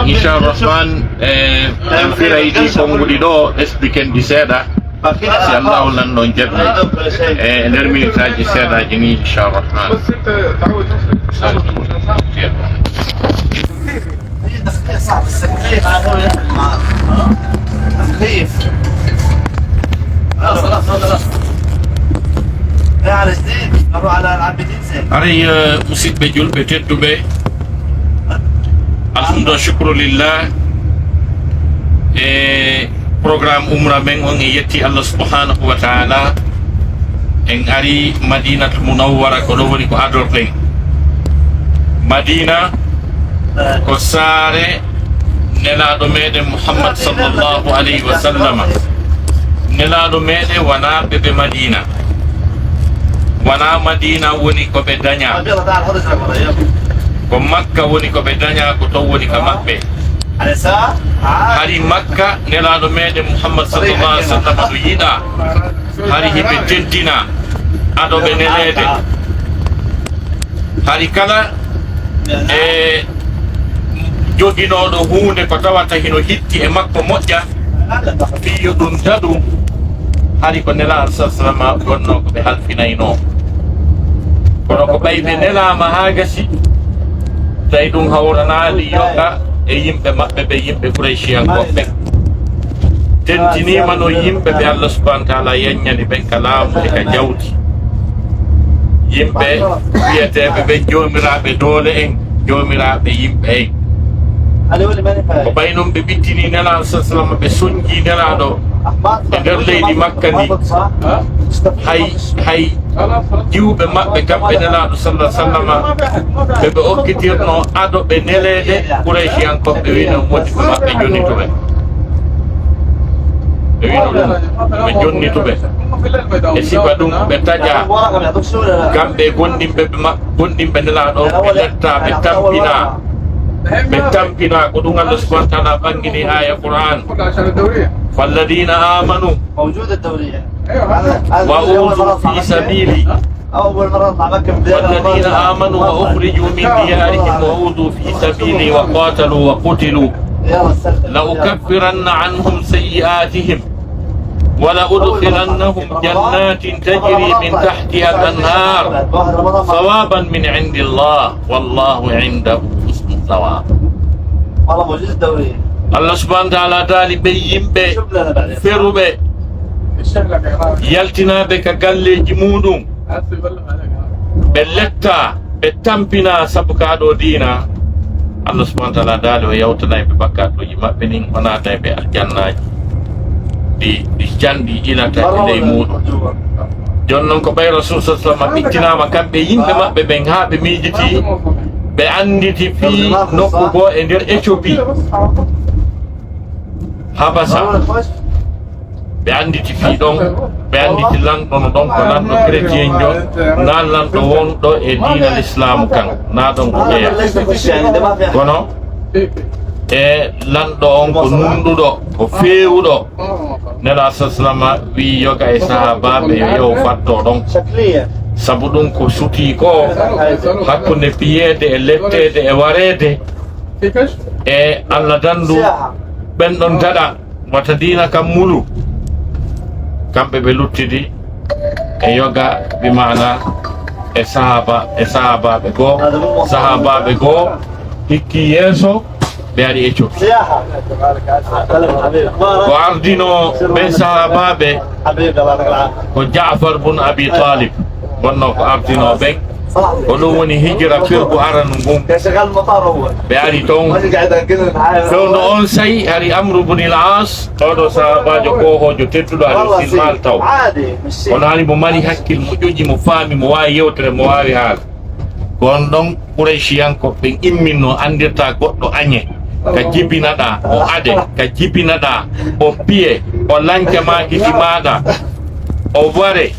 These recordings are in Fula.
inshallah rahman en firaydi konngudi ɗo expliquendi seeɗa si allahu lanno jaɓni nder minutaji seeɗaji ni inchallah rahman aray musidɓe julɓe tedduɓe alhamdulillah shukru lillah programme umra men on e yetti Allah subhanahu wa ta'ala en ari madinatul munawwara ko ɗo woni ko adorɗen madina ko saare nelaɗo meɗen muhammad sallllahu alayhi wa sallama nelaɗo meɗen wana ɓe madina wana madina woni ko ɓe daña ko makka woni ko ɓe daña ko to woni ka maɓɓe hari makka nelaɗo meɗen muhammad sallallahu alaihi wa sallam ɗo yiɗa hari hiɓe teddina aɗoɓe nelede hari kala e joguinoɗo hunde ko tawata hino hitti e makko moƴƴa fiyo ɗum daɗum hari ko nelaɗo sa sallam gonno ko ɓe halfinayno kono ko ɓayɓe nelama ha gasi tawi ɗum hawranaali yoga e yimɓe maɓɓe ɓe yimɓe Qurayshiyankoɓe tentinima no yimɓe ɓe Allah subhanahu wa ta'ala yaññani ɓen ka laamu e ka jawdi yimɓe wiyeteɓe ɓe jomiraɓe doole en jomiraɓe yimɓe en ko ɓay noon ɓe ɓittini nelaɗo sa sallam ɓe soñji nelaɗo e nder leydi makka ndi hay jiwɓe maɓɓe kamɓe nelaɗo sallah sallama ɓeɓe okkitirno aɗo ɓe nelede Qurayshiyankoɓe wino moƴƴuɓe maɓɓe jonnituɓe ɓe wino ɗum ɓe jonnituɓe e sifa ɗum ɓe taƴa kamɓe gonɗinɓe nelaɗo ɓe letta ɓe tampina ko ɗum Allah subhanahu wa ta'ala ɓangini aya Qur'an فالذين آمنوا وأوذوا في سبيلي والذين آمنوا وأخرجوا من ديارهم وأوذوا في سبيلي وقاتلوا وقتلوا لأكفرن عنهم سيئاتهم ولأدخلنهم جنات تجري من تحتها الأنهار ثوابا من عند الله والله عنده حسن الثواب. Allah subhanahu wa ta'ala dali be yimɓe feruɓe yaltinaɓe ka galleji muɗum ɓe letta ɓe tampina saabu kaɗo dina Allah subhanahu wa ta'ala dali o yawtanayɓe bakkatoji maɓɓe ɗin o natayɓe aljannaji ɗi canɗi ilata e ley muɗum jon noon ko ɓay rasul sa sallam ɓittinama kamɓe yimɓe maɓɓe ɓen ha ɓe miijiti ɓe anditi fi nokku go e nder Éthiopie Habasa ɓe anditi fi ɗon ɓe anditi lanɗo no ɗon ko lanɗo chrétien jo na lanɗo wonɗo e diina l'islam kan na ɗon ko ƴeeya kono e lanɗo on ko nunɗuɗo ko feewuɗo nela sa salama wi yoga e sahabaɓe yo yew fatto ɗon sabu ɗum ko suti ko hakkunde piyede e lettede e warede e Allah dandu ɓen ɗon daɗa wata dina kam mulu kamɓe ɓe luttidi e yoga bi mana e sahabaɓe goo hikki yeeso ɓe ari Éthiopie ko ardino ɓen sahabaɓe ko Ja'far bun Abi Talib wonno ko ardino ɓen ko ɗum woni hijra firgu aranu ngun ɓe ari toon fewno on sayi ari Amru bunil As oɗo sahabajo kohojo tedduɗo ari silmal taw kono hani mo mari hakkil mo ƴoƴi mo faami mo wawi yewtere mo wawi haala kon ɗon Qurayshiyankoɓe ɓen imminno andirta goɗɗo añe ka jibinaɗa o ade ka jibinaɗa o piye o lanca makiti maɗa o ware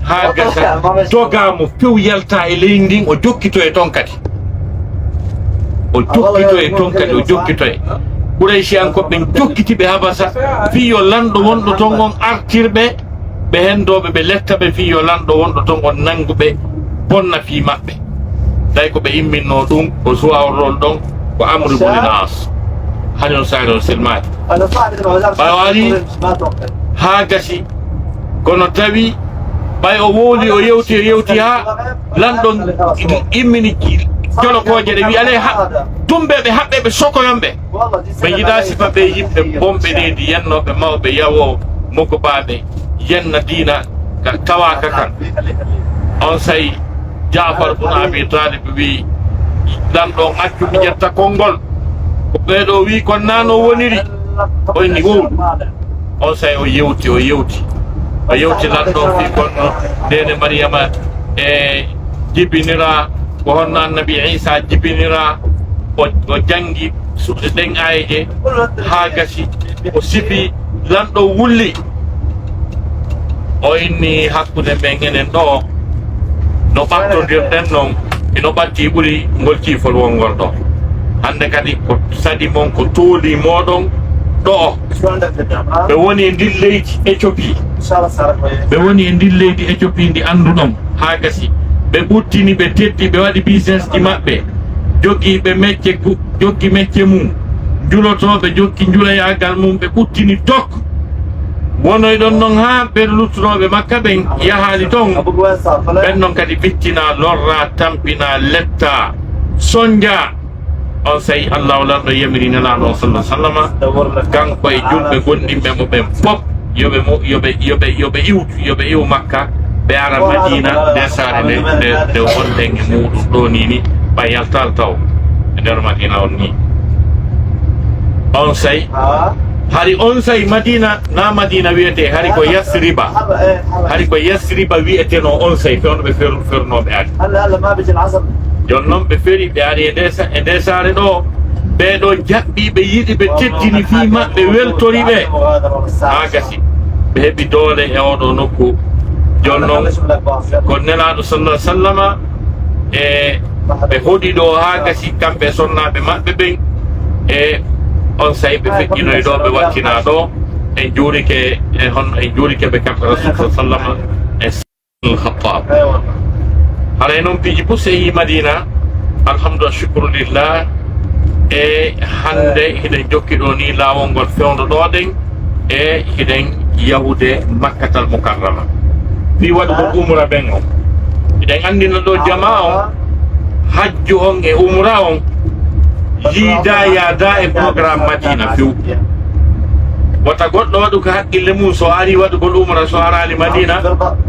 ha gasa dogamo few yalta e leydi ndin o jokkito e toon kadi o jokkito e toon kadi o jokkito e Qurayshiyankoɓe jokkitiɓe Habasa fi yo lanɗo wonɗo toon on artirɓe ɓe hendoɓe ɓe lettaɓe fi yo lanɗo wonɗo toon on nanguɓe bonna fi maɓɓe tawi ko ɓe imminno ɗum ko suwawrol ɗon ko Amru bunil As hanon saro silmat bawali hagasi kono tawi bay o woli o yewti ha landon immini jolo koje de wi ale tumbe be habbe be sokoyombe be yida sifa be yimbe bombe de yennobe mawbe yawo moko babe yenna dina ka tawa kakan on say Ja'far ibn Abi Talib wi dan do accu bi jetta kongol ko bedo wi ko nano woniri o ni wo on say o yewti lan do fi konno dene Maryama e jibinira ko honna Nabi Isa jibinira o jangi suude den ayje ha gasi o sifi lan do wulli o inni hakkude men enen do no battodirden non ino batti ɓuri ngol cifol wongol ɗo hande kadi ko sadi mon ko tooli moɗon ɗo ɓe woni e ndin leydi Éthiopie ndi anduɗon ha gasi ɓe ɓuttini ɓe teddi ɓe waɗi business ji maɓɓe joggi mecce mum julotoɓe joggi juloyagal mum ɓe ɓuttini tok wonoy ɗon noon ha ɓe luttunoɓe makka ɓen yahali ton ɓen noon kadi bittina lorra tampina letta sonja on sayi allahu lanɗo yamiri nelaɗo o sallah sallama kanko e julɓe gonɗinɓe mo ɓen pop yoɓe iw makka ɓe ara madina nde sare nde wonɗen e muɗum ɗo nini ɓa yaltal taw e nder madina on ni on sayi hari on say madina na madina wiyete hari ko yasriba wiyeteno on say fewnoɓe fernoɓe ari jon noon ɓe feri ɓe ari e nde sare ɗo ɓeɗo jaɓɓi ɓe yiɗi ɓe teddini fi maɓɓe weltori ɓe ha gasi ɓe heɓi doole e oɗo nokku jon noon ko nelaɗo sallah sallama e ɓe hoɗi ɗo ha gasi kamɓe sonnaɓe maɓɓe ɓen e on say ɓe feƴƴinoy ɗo ɓe wattina ɗo en juurike ɓe kamɓe rasul sallama e al-Khattab hara e noon piiji pus e yi madina alhamdulillah shukrulillah e hande hiɗen jokki ɗo ni laawol ngol fewndo ɗoɗen e hiɗen yahude makkatal mukarrama fi waɗugol umra ɓen on hiɗen andina ɗo jama on hajju on e umra on yiida yaada e programme madina few wata goɗɗo waɗu ko haqqille mum so ari waɗugol umra so arali madina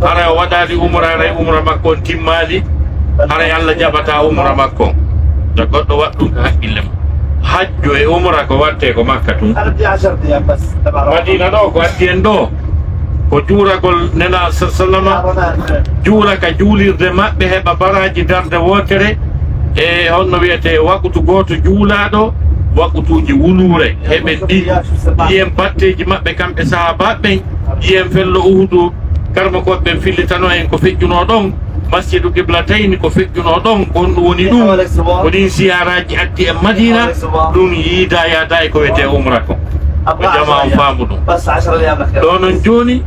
hara o waɗali umra aray umra makko on timmali haray Allah jaɓata umra makko so goɗɗo waɗɗum ko haqqille mum hajju e umra ko watte ko makka tum madina ɗo ko addi en ɗo ko juuragol nena sallama juula ka juulirde maɓɓe heɓa baraji darde wotere e honno wiyete wakutu goto juulaɗo wakutuji wulure heɓen ɗi yiyem batteji maɓɓe kamɓe sahabaɓen yiyem fello uhudu karma koɓɓen fillitano en ko feƴƴuno ɗon masjidu qiblatayni ko feƴƴuno ɗon on ɗum woni ɗum wonin siyaraji addi e madina ɗum yiida yada e ko wiyete umra ko ko jama on faamu ɗum ɗo noon joni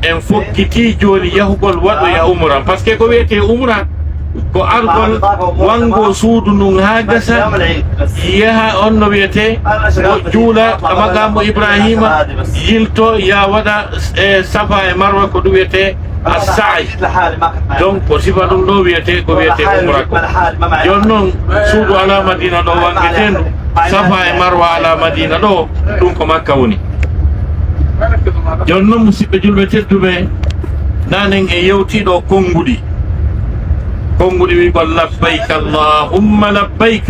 en fokkiti joni yahugol waɗoya umra par ce que ko wiyete umra ko argol wango suudu ndun ha gasa yaha on no wiyete o juula maqamu Ibrahima yilto ya waɗa safa e marwa ko ɗum wiyete as-sa'i donc ko sifa ɗum ɗo wiyete ko wiyete umra ko jon noon suudu ala madina ɗo wangetendu safa e marwa ala madina ɗo ɗum ko makka woni jon noon musidɓe julɓe tedduɓe nanen e yewtiɗo konguɗi ويقول لبيك اللهم لبيك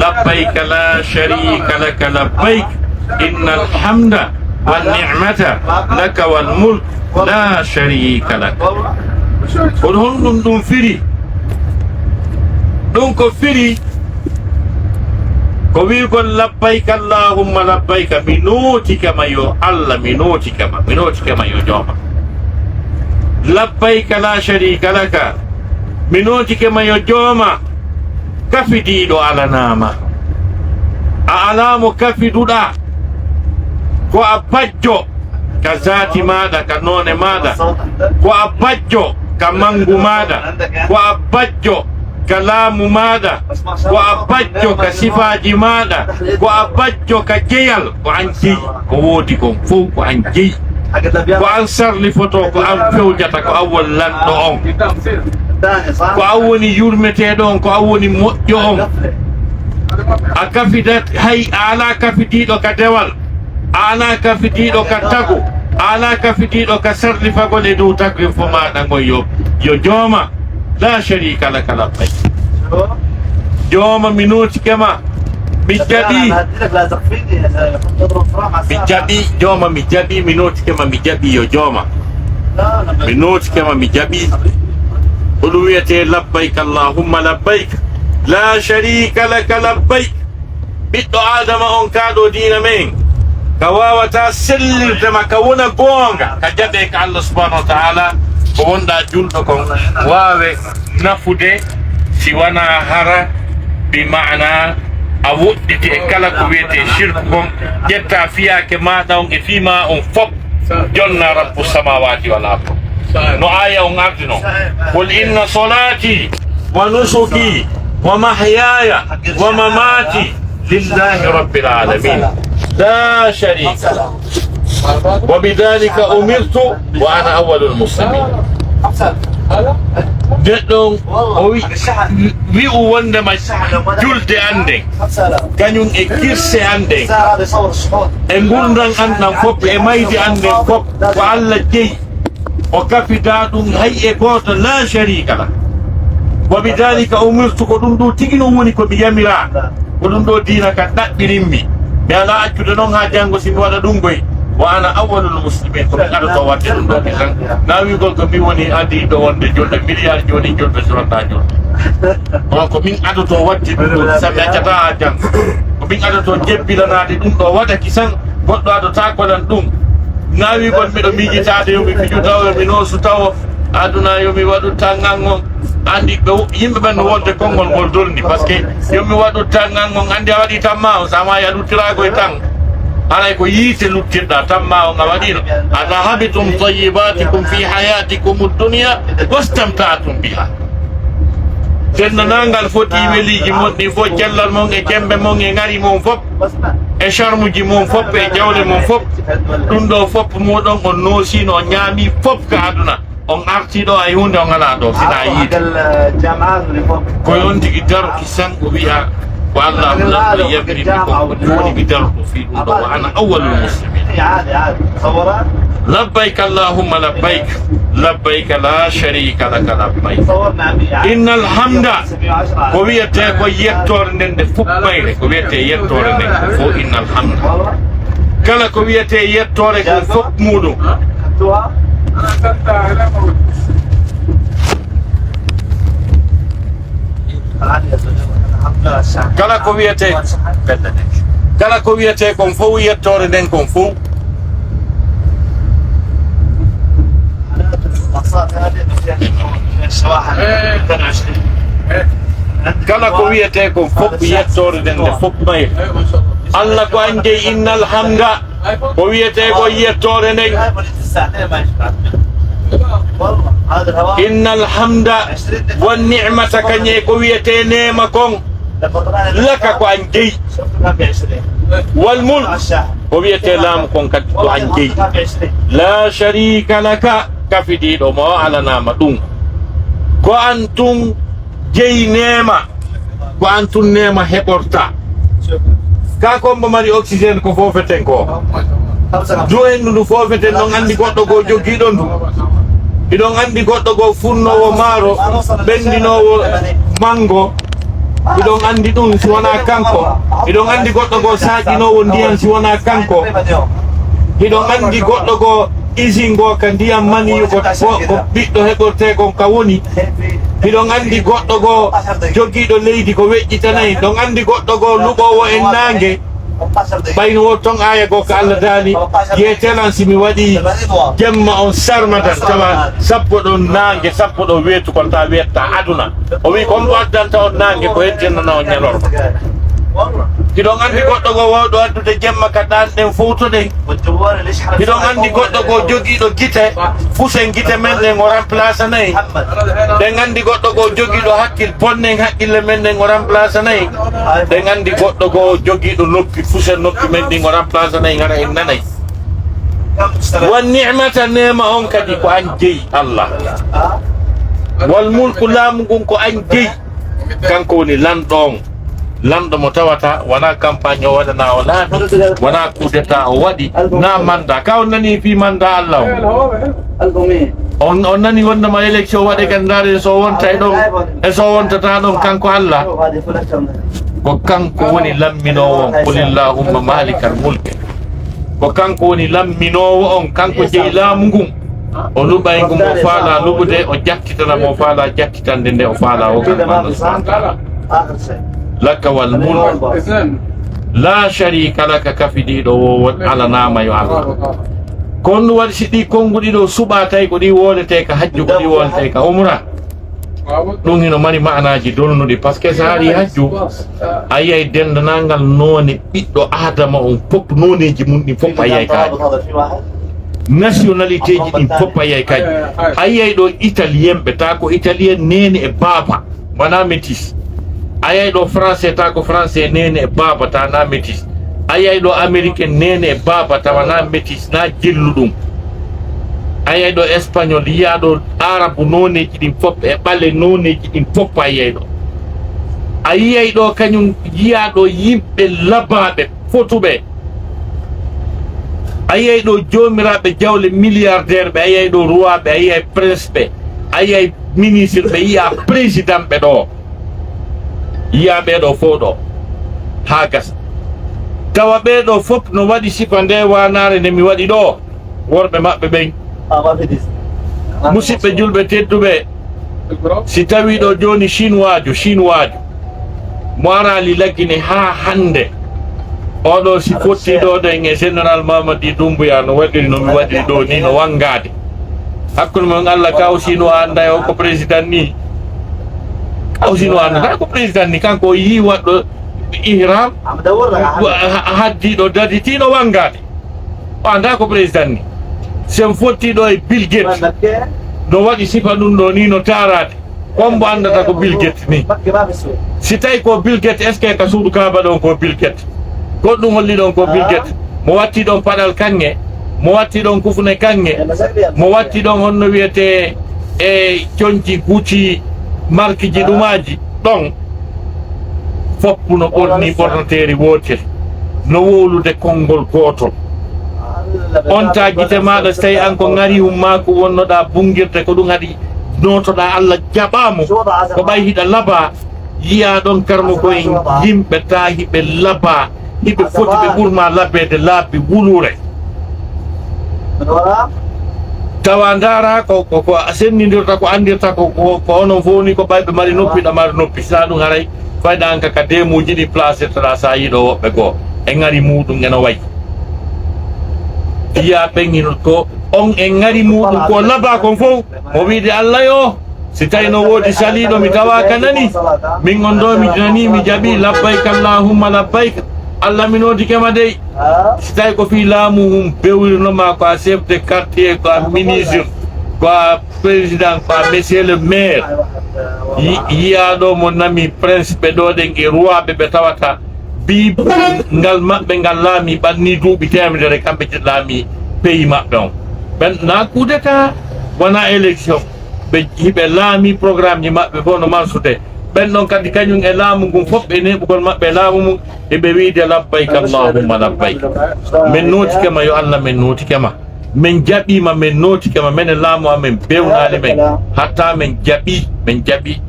لبيك لا شريك لك لبيك إن الحمد والنعمة لك والملك لا شريك لك قل هن دون فري دون كفري ويقول لبيك اللهم لبيك منوتك ما يو الله منوتك ما يو جوما لبيك لا شريك لك minotike mayo jooma kafidiɗo alanama a alamo kafiduɗa ko a bajjo ka zati maɗa ka none maɗa ko a bajjo ka mangu maɗa ko a bajjo كلام ماذا وأبجو كصفاج ماذا وأبجو كجيل وعن جي كوديكم فوق وعن جي وأنصر لفتوك أن فوجتك أول لن نعم كأولي يرمتين كأولي مؤجون أكفدت هاي على كفديدو كدول على كفديدو كتاكو على كفديدو كسر لفقل إدو تكرم فما نمو يو جوما لا شريك لك لبيك جوما منوت كما مجدي جوما مجدي منوت كما مجدي يو جوما منوت كما مجدي ألوية لبيك اللهم لبيك لا شريك لك لبيك بيتو آدم أنكادو دين مين كواوتا سلر دما كونا بونغا كجدك الله سبحانه وتعالى كوندا جلدكم واوي نفودي سيوانا هرا بمعنى أودي كلا كويتي شرككم جتا فيها كما دون فيما أنفق جنة رب السماوات والأرض no aya on abdino qul inna salati wa nusuki wa mahyaya wa mamati lillahi rabbil alamin la sharika lahu wa bidhalika umirtu wa ana awwalul muslimin dedon wi wonde ma julde ande kanyum e kirse ande e gurdan andan fop e maydi ande fop ko Allah jeyi وكفي دادون هي قوت لا شريك له وبذلك أمرت كدندو تيجي وني كبياميرا كدندو دينك تدبريمي بلا أجدنون هاجانغو سيبوادا دونغوي وأنا أول المسلمين كنا تواتي دندو كيسان ناوي يقول كمي وني أدي دوان دجول مليار جوني جول بسرطة جول وكمين أدو تواتي دندو سامي أجتا هاجان كمين أدو تو جيبي لنا دي دندو وادا كيسان قدو أدو تاكولا دون nawi gon miɗo miijitaade yomi fiju taw yomi noosu taw aduna yomi waɗu tangango andi yimɓe ɓen no wonde konngol ngol dolni par ce que yomi waɗu tangango andi a waɗi tamma o sama ya luttirago e tan haray ko yiite luttirɗa tamma o nga waɗino adahabitum tayyibatikum fi hayatikum dunia wastamta'tum biha tennanangal foti weliji moɗɗi fof cellal mon e kembe mon e ngari mon fof e charmuji mon fof e jawle mon fof ɗum ɗo fof moɗon on noosino on ñaami fof ka aduna on artiɗo ay hunde on ala ɗo sina yiide koye on tigi daroki san o wiya ko allah lamɗo yamrini kon ko joni mi daroɗo fi ɗum ɗo wa ana awwalul muslimin لبيك اللهم لبيك لبيك لا شريك لك لبيك إن الحمد كويته كويتور نند فوق مايله كويته يتور نند فوق إن الحمد كلا كويته يتور فوق مودو كلا كويته كون فوق يتور نند كون فوق kala ko wiyete ko fof yettorde den de fof may Allah ko ande innal hamda ko wiyete ko yettore den innal hamda wan ni'mata kanye ko wiyete nema kon laka ko ande wal mulk ko wiyete lam kon kat ko ande la sharika laka kafidi do mo ala nama dum ko antum jeyi nema ko antum nema heɓorta ka kombo mari oxygéne ko fofeten ko joyendu ndu fofeten ɗon andi goɗɗo go jogiɗo ndu iɗon andi goɗɗo go funnowo maaro ɓendinowo mango iɗon andi ɗum si wona kanko iɗon andi goɗɗo go saƴinowo ndiyan si wona kanko iɗon andi goɗɗo go isingo ka ndiyam maniyu ko ɓiɗɗo heɓorte kon ka woni hiɗon andi goɗɗo go jogiiɗo leydi ko weƴƴitanayi ɗon andi goɗɗo go luɓowo en nangue ɓayno wo ton aya go ko Allah daali yetelan simi waɗi jemma on sarmadan tawa sappo ɗo nangue sappo ɗo weetu kon ta wiyetta aduna o wi kon ɗo addanta on nangue ko heddinana on ñalorma hiɗon andi goɗɗo go wawɗo addude jemma ka ɗanɗen fowtude hiɗon andi goɗɗo go jogiiɗo gite fusen gite men ɗen o remplace nayi ɗen andi goɗɗo go jogiiɗo hakkil ponnen haqqille men ɗen o remplace nayi ɗen andi goɗɗo go jogiiɗo noppi fusen noppi men ɗin o remplace nayi gara en nanayi won ni'mata nema on kadi ko an jeyi Allah wal mulku laamu ngun ko an jeyi kanko woni lanɗo on lamɗo mo tawata wona campagne o waɗana o laaɓi wona coup d'état o waɗi na mandat ka on nani fi mandat Allah o on nani wondema élection waɗe gandare so wonta e ɗon e so wontata ɗon kanko Allah ko kanko woni lamminowo on qulillahumma malikal mulke ko kanko woni lamminowo on kanko jeyi laamu ngun o luɓay ngu mo faala luɓude o jakkitana mo faala jakkitande nde o faala o kanko Allah subhanahu wa ta'ala لك والملك لا شريك لك كفدي دو على نام يو الله كون ورشدي كون غدي دو سوبا تاي غدي ولته ka hajju غدي ولته ka umra dum hino mari maanaji dolnude parce que saari hajju ayay dendangal none biddo adama on pop noneji mun di pop ayay ka nationalité ji di pop ayay ka ayay do italien be ta ko italien nene e baba wana métis ayay do français ta ko français nene e baba ta na métis ayay do américain nene e baba ta wana métis na jilludum ayay do espagnol yiya do arabu noneji din fop e balle noneji din fop ayay do ayay do kanyum yiya do yimbe lababe fotube ayay do jomirabe jawle milliardaire be ayay do roi be ayay prince be ayay ministre be yiya président be do yiya be do fodo hagas tawa be do fop no wadi sipande wanare ne mi wadi do worbe mabbe ben musibbe julbe teddube si tawi do joni chinois mo arali laggine ha hande odo si fotti do de nge général Mamadi Doumbouya no wadiri no mi wadiri do ni no wangade hakkul mo Allah kaw chinois anda o ko president ni kaw chinois anda ko president ni kanko yi waddo ihram haddi do dadi tino wangade anda ko president ni sem fotti do e Bill Gates do wadi sifa dum do ni no tarade kombo andata ko Bill Gates ni si tay ko Bill Gates est ce que ka suudu kaaba don ko Bill Gates goddum holli don ko Bill Gates mo watti don padal kange mo watti don kufune kange mo watti don honno wiete e cionci gucci marque ji dumaji don foppu no borni bornoteri wotel no wolude kongol gotol on tagite maɗa so tawi an ko ngari ummako wonnoɗa bungirde ko ɗum haɗi notoɗa Allah jaɓamo ko ɓay hiɗa laaba yiya ɗon karmo koye yimɓe ta hiɓe laaba hiɓe foti ɓe ɓurma labbede labbi wulure tawa dara ko sennidirta ko andirta ko onon fowni ko ɓayɓe mari noppi ɗa mari noppi sa ɗum haray fayɗa anka ka demuji ɗi placé tata sa yiɗo woɓɓe goo e ngari muɗum eno wayi iya pengin ko on en ngari muɗum ko laba kon fof mo wiide Allah yo si tawi no wodi saliɗo mi tawa kanani min on ɗo mi nani mi jaɓi labbayk allahumma labbayk Allah mi notikema dey si tawi ko fi laamu mum bewrinoma ko a chef de quartier ko a ministre ko a président ko a monsieur le maire yiyaɗo mo nami prince ɓe ɗo ɗen e roi ɓe tawata bi ngal mabbe ngal laami banni duubi temedere kambe laami pays mabbe on ben na coup d'état wana élection be hibe laami programme ni mabbe bono mansude ben non kadi kanyum e laamu ngum fobbe ne bugol mabbe laamu mum e be wiide labbayk allahumma labbayk men noti kama yo Allah men noti kama men jabima men noti kama men laamu amen bewnale men hatta men jabi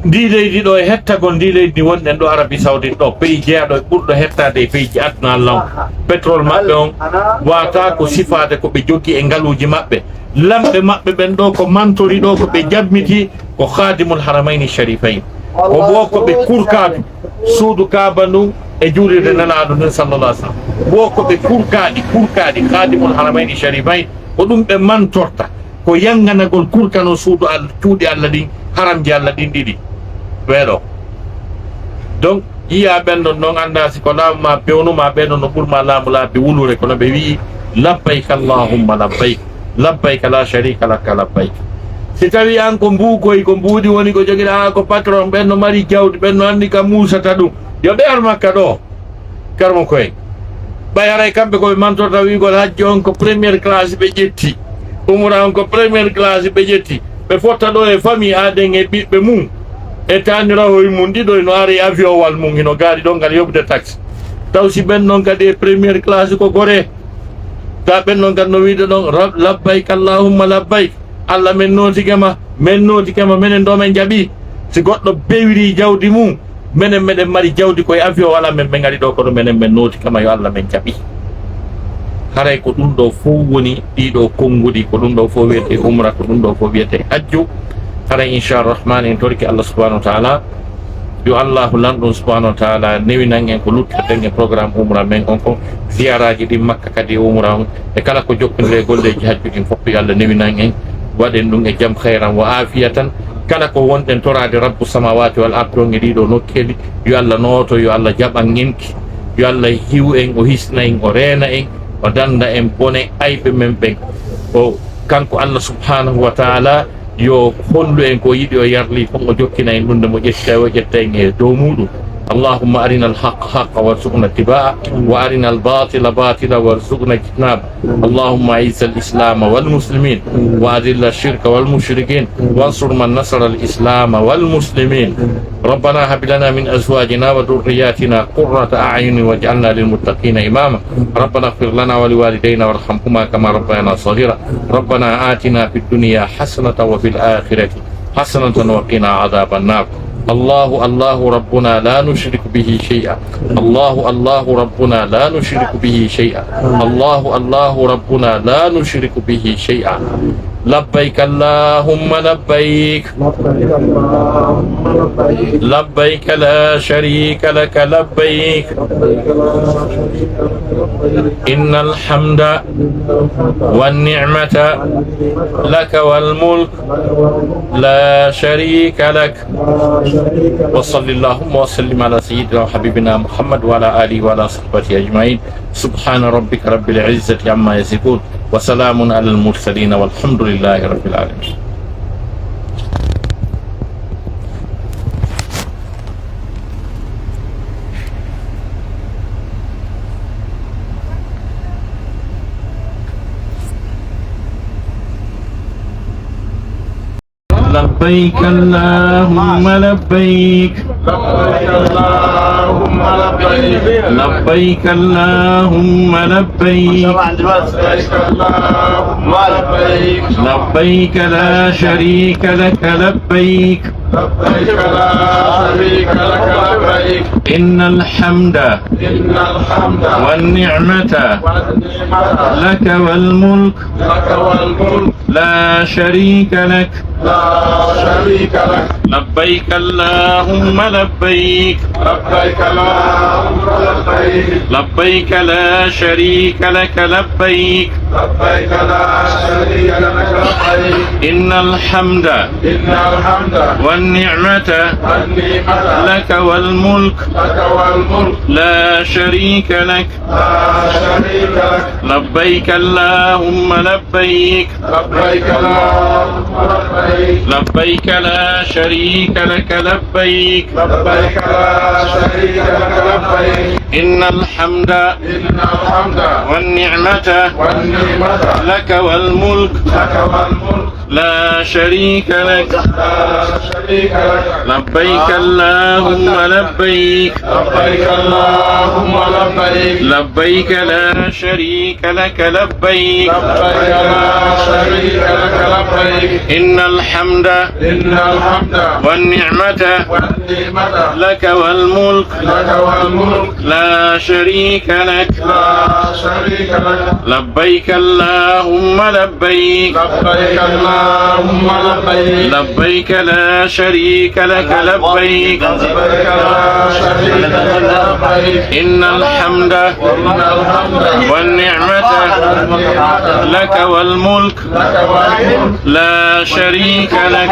ndi leydi ɗo e hettagol ndi leydi wonɗen ɗo Arabie Saoudite ɗo pays jeeyaɗo e ɓurɗo hettade e pays ji aduna Allah pétrole maɓɓe on wata ko sifade ko ɓe jogui e ngaluji maɓɓe lamɓe maɓɓe ɓen ɗo ko mantori ɗo ko ɓe jabbiti ko khadimul haramayni sharifayn ko bo ko ɓe kurkadu suudu kaaba ndun e juulirde nelaɗo nden sallallah sallam bo ko ɓe kurkaɗi khadimul haramayni sharifayn ko ɗum ɓe mantorta ko yanganagol kurkano suudu Allah cuuɗi Allah ɗin haramji Allah ɗin ɗiɗi weɗo donc iya ben non anda si ko lamma pewnu ma ben no burma lamula be wulure ko no be wi labbayk allahumma labbayk la sharika lak labbayk si tawi an ko mbuukoy ko mbuudi woni ko jogiɗa ko patron ben no mari jawdi ben no andi kam musata ɗum yo ɓe ar makka ɗo karmo koye ɓay haray kamɓe koɓe mantorta wigol hajji on ko premiére classe ɓe ƴetti umra on ko premiére classe ɓe ƴetti ɓe fotta ɗo e famille aden e ɓiɓɓe mum e tanirahoye mum ɗiɗo no ari avion wal mum hino gaari ɗon ngal yoɓde taxe taw si ɓen noon kadi e premiére classe ko gore ta ɓen noon kadi no wiide ɗon labbayk allahumma labbayk Allah men notikema menen ɗo men jaaɓi si goɗɗo bewiri jawdi mum menen meɗen mari jawdi koye avion wala men ɓe gari ɗo kono menen men notikama yo Allah men jaaɓi haray ko ɗum ɗo fof woni ɗiɗo konngudi ko ɗum ɗo fof wiyete umra ko ɗum ɗo fof wiyete hajju haray inchalrahman en torki Allah subahanahu wa taala yo allahu lanɗum subahanahu wa taala newinan en ko luttoɗen e programme umra men on ko ziyaraji ɗin makka kadi umra on e kala ko jokkodire golleji hajju ɗin fof yo Allah newinan en waɗen ɗum e jaam hayran wa afiyatan kala ko wonɗen torade rabbu samawati wal ard ɗon e ɗiɗo nokkeli yo Allah nooto yo Allah jaɓan enki yo Allah hiw en o hisna en o reena en o danda en bone ayɓe men ɓen o kanko Allah subhanahu wa taala yo hollu en ko yiɗi o yarli fof o jokkina en ɗum nde mo ƴetta o ƴetta en e dow muɗum اللهم أرنا الحق حقا وارزقنا اتباعه وأرنا الباطل باطلا وارزقنا اجتنابه اللهم أعز الإسلام والمسلمين وأذل الشرك والمشركين وانصر من نصر الإسلام والمسلمين ربنا هب لنا من أزواجنا وذرياتنا قرة أعين واجعلنا للمتقين إماما ربنا اغفر لنا ولوالدينا وارحمهما كما ربيانا صغيرا ربنا آتنا في الدنيا حسنة وفي الآخرة حسنة وقنا عذاب النار الله ربنا لا نشرك به شيئا الله ربنا لا نشرك به شيئا الله ربنا لا نشرك به شيئا لبيك اللهم لبيك لبيك لا شريك لك لبيك إن الحمد والنعمة لك والملك لا شريك لك وصل اللهم وسلم على سيدنا وحبيبنا محمد وعلى آله وعلى صحبه أجمعين سبحان ربك رب العزة عما يصفون وسلام على المرسلين والحمد لله رب العالمين لبيك اللهم لبيك لبيك اللهم لبيك لبيك لا شريك لك لبيك إن الحمد والنعمة لك والملك لا شريك لك لبيك اللهم لبيك لبيك لا شريك لك لبيك إن الحمد والنعمة لك والملك لا شريك لك لبيك اللهم لبيك لبيك لا شريك لك لبيك إن الحمد والنعمة لك والملك لا شريك لك لبيك اللهم لبيك لبيك لا شريك لك لبيك إن الحمد والنعمة لك والملك لا شريك لك لبيك اللهم لبيك لبيك لا شريك لك لبيك إن الحمد والنعمة لك والملك لا شريك لك